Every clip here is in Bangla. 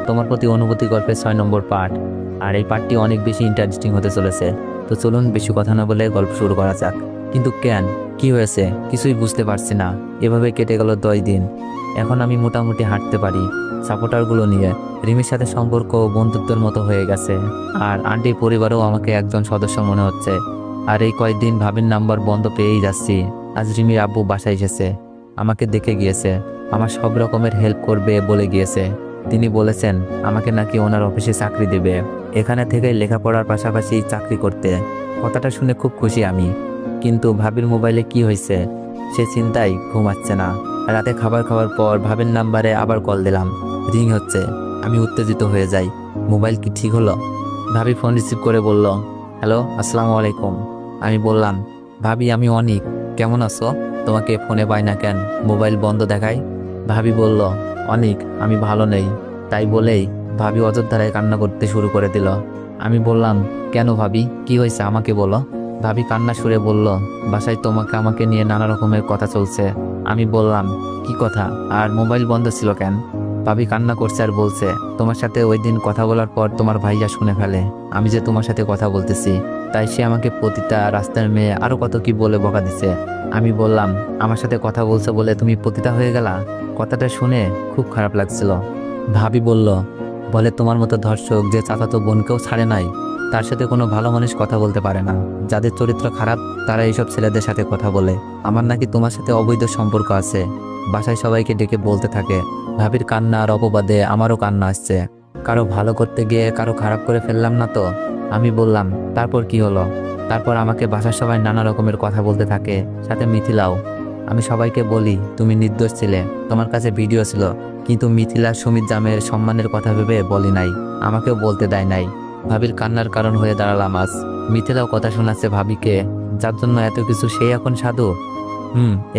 তোমার প্রতি অনুভূতি গল্পের 6 নম্বর পার্ট। আর এই পার্টটি অনেক বেশি ইন্টারেস্টিং হতে চলেছে। তো চলুন বেশি কথা না বলে গল্প শুরু করা যাক। কিন্তু কেন, কি হয়েছে কিছুই বুঝতে পারছি না। এভাবে কেটে গেল 10 দিন। এখন আমি মোটামুটি হাঁটতে পারি সাপোর্টারগুলো নিয়ে। রিমির সাথে সম্পর্ক বন্ধুত্বের মতো হয়ে গেছে। আর আন্টির পরিবারও আমাকে একজন সদস্য মনে হচ্ছে। আর এই কয়েকদিন ভাবির নাম্বার বন্ধ পেয়েই যাচ্ছি। আজ রিমির আব্বু বাসায় এসেছে, আমাকে দেখে গিয়েছে, আমার সব রকমের হেল্প করবে বলে গিয়েছে। তিনি বলেছেন আমাকে নাকি ওনার অফিসে চাকরি দেবে, এখানে থেকে লেখাপড়ার পাশাপাশি চাকরি করতে। কথাটা শুনে খুব খুশি আমি। কিন্তু ভাবির মোবাইলে কি হয়েছে সে চিন্তায় ঘুমাচ্ছে না। রাতে খাবার খাওয়ার পর ভাবির নাম্বারে আবার কল দিলাম, রিং হচ্ছে। আমি উত্তেজিত হয়ে যাই। মোবাইল কি ঠিক হলো? ভাবি ফোন রিসিভ করে বলল, হ্যালো, আসসালামু আলাইকুম। আমি বললাম, ভাবি আমি অনিক, কেমন আছো? তোমাকে ফোনে পাই না কেন, মোবাইল বন্ধ দেখায়? ভাবি বলল, অনিক আমি ভালো নেই। তাই বলেই ভাবি অযোধ্যায় কান্না করতে শুরু করে দিল। আমি বললাম, কেন ভাবি, কি হয়েছে আমাকে বলো। ভাবি কান্না সুরে বলল, বাসায় আমাকে নিয়ে নানা রকমের কথা চলছে। আমি বললাম, কি কথা, আর মোবাইল বন্ধ ছিল কেন? ভাবি কান্না করছে আর বলছে, তোমার সাথে ওই দিন কথা বলার পর তোমার ভাইয়া শুনে ফেলে আমি যে তোমার সাথে কথা বলতেছি। তাই সে আমাকে পতিতা, রাস্তার মেয়ে, আরো কত কি বলে বকা দিছে। আমি বললাম, আমার সাথে কথা বলছে বলে তুমি পতিতা হয়ে গেলা? কথাটা শুনে খুব খারাপ লাগছিল। ভাবি বলল, বলে তোমার মতো ধর্ষক যে চাচাতো বোনকেও ছাড়ে নাই, তার সাথে কোনো ভালো মানুষ কথা বলতে পারে না। যাদের চরিত্র খারাপ তারা এইসব ছেলেদের সাথে কথা বলে। আমার নাকি তোমার সাথে অবৈধ সম্পর্ক আছে। বাসায় সবাইকে ডেকে বলতে থাকে। ভাবির কান্না আর অপবাদে আমারও কান্না আসছে। কারো ভালো করতে গিয়ে কারো খারাপ করে ফেললাম না তো? আমি বললাম, তারপর কি হলো? তারপর আমাকে বাসার সবাই নানা রকমের কথা বলতে থাকে, সাথে মিথিলাও। আমি সবাইকে বলি তুমি নির্দোষ ছিলে, তোমার কাছে ভিডিও ছিল। কিন্তু মিথিলা সুমিত জামের সম্মানের কথা ভেবে বলি নাই, আমাকেও বলতে দেয় নাই। ভাবির কান্নার কারণ হয়ে দাঁড়ালাম আজ। মিথিলাও কথা শোনাচ্ছে ভাবিকে, যার জন্য এত কিছু সেই এখন সাধু।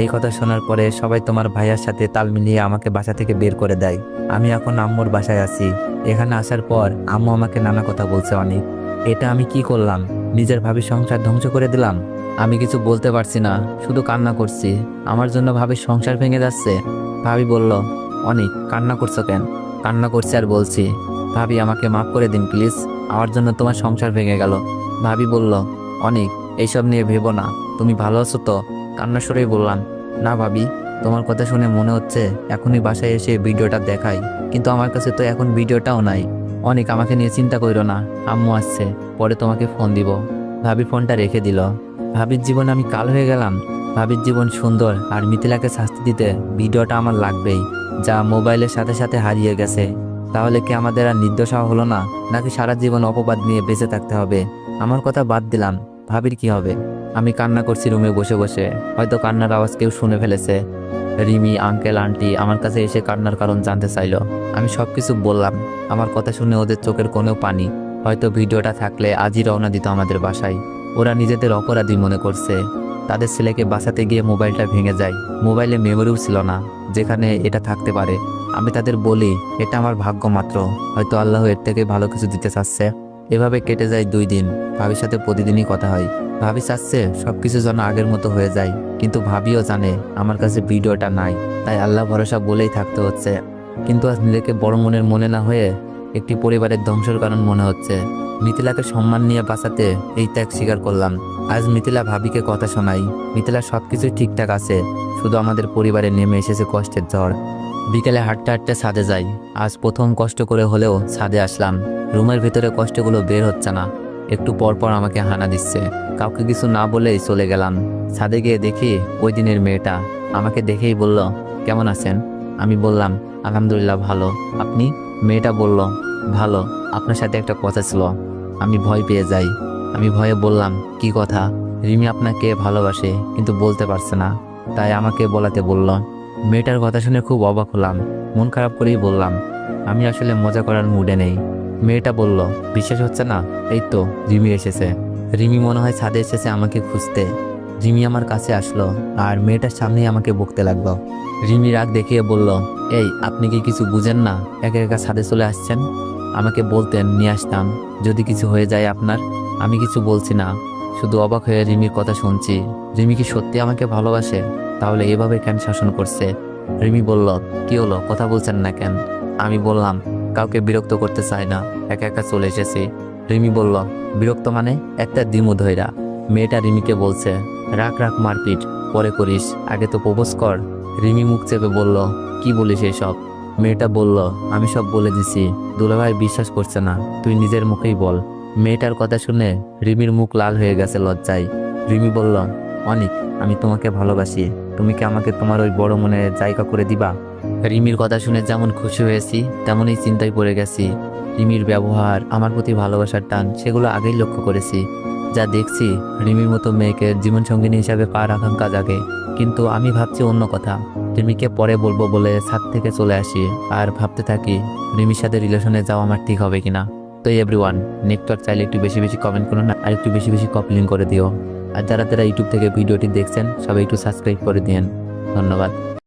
এই কথা শোনার পরে সবাই তোমার ভাইয়ার সাথে তাল মিলিয়ে আমাকে বাসা থেকে বের করে দেয়। আমি এখন আম্মুর বাসায় আছি। এখানে আসার পর আম্মু আমাকে নানা কথা বলছে অনেক। এটা আমি কি করলাম? নিজের ভাবির সংসার ধ্বংস করে দিলাম। আমি কিছু বলতে পারছি না, শুধু কান্না করছি। আমার জন্য ভাবির সংসার ভেঙে যাচ্ছে। ভাবি বলল, অনেক কান্না করছো কেন? কান্না করছি আর বলছি, ভাবি আমাকে মাফ করে দিন প্লিজ, আমার জন্য তোমার সংসার ভেঙে গেল। ভাবি বলল, অনেক এইসব নিয়ে ভেবো না, তুমি ভালো আছো তো? কান্না সরেই বললাম, না ভাবি, তোমার কথা শুনে মনে হচ্ছে এখনই বাসায় এসে ভিডিওটা দেখাই, কিন্তু আমার কাছে তো এখন ভিডিওটাও নাই। অনেক আমাকে নিয়ে চিন্তা করো না, আম্মু আসছে, পরে তোমাকে ফোন দিব। ভাবি ফোনটা রেখে দিল। ভাবির জীবন আমি কাল হয়ে গেলাম। ভাবির জীবন সুন্দর, আর মিথিলাকে শাস্তি দিতে ভিডিওটা আমার লাগবেই, যা মোবাইলের সাথে সাথে হারিয়ে গেছে। তাহলে কি আমাদের আর নির্দোষ হওয়া হলো না, নাকি সারা জীবন অপবাদ নিয়ে বেঁচে থাকতে হবে? আমার কথা বাদ দিলাম, ভাবির কি হবে? আমি কান্না করছি রুমে বসে বসে। হয়তো কান্নার আওয়াজ কেউ শুনে ফেলেছে। রিমি, আঙ্কেল, আন্টি আমার কাছে এসে কান্নার কারণ জানতে চাইলো। আমি সবকিছু বললাম। আমার কথা শুনে ওদের চোখের কোণেও পানি। হয়তো ভিডিওটা থাকলে আজই রওনা দিত আমাদের বাসায়। ওরা নিজেদের অপরাধী মনে করছে। তাদের ছেলেকে বাঁচাতে গিয়ে মোবাইলটা ভেঙে যায়। মোবাইলে মেমোরিও ছিল না যেখানে এটা থাকতে পারে। আমি তাদের বলি, এটা আমার ভাগ্য মাত্র, হয়তো আল্লাহ এর থেকে ভালো কিছু দিতে চাচ্ছে। এভাবে কেটে যায় 2 দিন। ভাবির সাথে প্রতিদিনই কথা হয়। ভাবি চাচ্ছে সবকিছু যেন আগের মতো হয়ে যায়, কিন্তু ভাবিও জানে আমার কাছে ভিডিওটা নাই, তাই আল্লাহ ভরসা বলেই থাকতে হচ্ছে। কিন্তু আজ নিজেকে বড় মনের মনে না হয়ে একটি পরিবারের ধ্বংসের কারণ মনে হচ্ছে। মিথিলাকে সম্মান নিয়ে বাঁচাতে এই ত্যাগ স্বীকার করলাম। আজ মিথিলা ভাবিকে কথা শোনাই। মিথিলা সবকিছুই ঠিকঠাক আছে, শুধু আমাদের পরিবারে নেমে এসেছে কষ্টের ঝড়। বিকেলে হাঁটতে হাঁটতে ছাদে যাই। আজ প্রথম কষ্ট করে হলেও ছাদে আসলাম। রুমের ভিতরে কষ্টগুলো বের হচ্ছে না, একটু পর পর আমাকে হানা দিচ্ছে। কাউকে কিছু না বলেই চলে গেলাম। ছাদে গিয়ে দেখি ওই দিনের মেয়েটা। আমাকে দেখেই বলল, কেমন আছেন? আমি বললাম, আলহামদুলিল্লাহ ভালো, আপনি? মেয়েটা বলল, ভালো, আপনার সাথে একটা কথা ছিল। আমি ভয় পেয়ে যাই। আমি ভয়ে বললাম, কি কথা? রিমি আপনাকে ভালোবাসে কিন্তু বলতে পারছে না, তাই আমাকে বলাতে বলল। মেয়েটার কথা শুনে খুব অবাক হলাম। মন খারাপ করেই বললাম, আমি আসলে মজা করার মুডে নেই। মেয়েটা বলল, বিশ্বাস হচ্ছে না? এই তো রিমি এসেছে। রিমি মনে হয় ছাদে এসেছে আমাকে খুঁজতে। রিমি আমার কাছে আসলো আর মেয়েটার সামনেই আমাকে বকতে লাগলো। রিমি রাগ দেখিয়ে বলল, এই আপনি কি কিছু বুঝেন না? একা একা ছাদে চলে আসছেন। আমাকে বলতেন নিয়ে আসতাম যদি কিছু হয়ে যায় আপনার। আমি কিছু বলছি না, শুধু অবাক হয়ে রিমির কথা শুনছি। রিমি কি সত্যি আমাকে ভালোবাসে? তাহলে এভাবে কেন শাসন করছে? রিমি বলল, কি হলো, কথা বলছেন না কেন? আমি বললাম, কাউকে বিরক্ত করতে চায় না, একা একা চলে এসেছি। রিমি বলল, বিরক্ত মানে? একটা দিমু ধইরা। মেয়েটা রিমিকে বলছে, রাখ রাখ মারপিট, পরে করিস, আগে তো প্রপোজ কর। রিমি মুখ চেপে বলল, কি বলিস এসব? মেয়েটা বলল, আমি সব বলে দিছি, দুলাভাই বিশ্বাস করছে না, তুই নিজের মুখেই বল। মেয়েটার কথা শুনে রিমির মুখ লাল হয়ে গেছে লজ্জায়। রিমি বলল, অনিক, আমি তোমাকে ভালোবাসি, তুমি কি আমাকে তোমার ওই বড় মনে জায়গা করে দিবা? রিমির কথা শুনে যেমন খুশি হয়েছি তেমনই চিন্তায় পড়ে গেছি। রিমির ব্যবহার, আমার প্রতি ভালোবাসার টান, সেগুলো আগেই লক্ষ্য করেছি। যা দেখছি, রিমির মতো মেয়েকে জীবনসঙ্গিনী হিসাবে পাওয়ার আকাঙ্ক্ষা জাগে। কিন্তু আমি ভাবছি অন্য কথা। রিমিকে পরে বলবো বলে ছাদ থেকে চলে আসি আর ভাবতে থাকি রিমির সাথে রিলেশনে যাওয়া আমার ঠিক হবে কিনা। তো এভরিওয়ান, নেটওয়ার্ক চাইলে একটু বেশি বেশি কমেন্ট করুন আর একটু বেশি বেশি কপি লিঙ্ক করে দিও। আর যারা যারা ইউটিউব থেকে ভিডিওটি দেখছেন সবাই একটু সাবস্ক্রাইব করে দিন। ধন্যবাদ।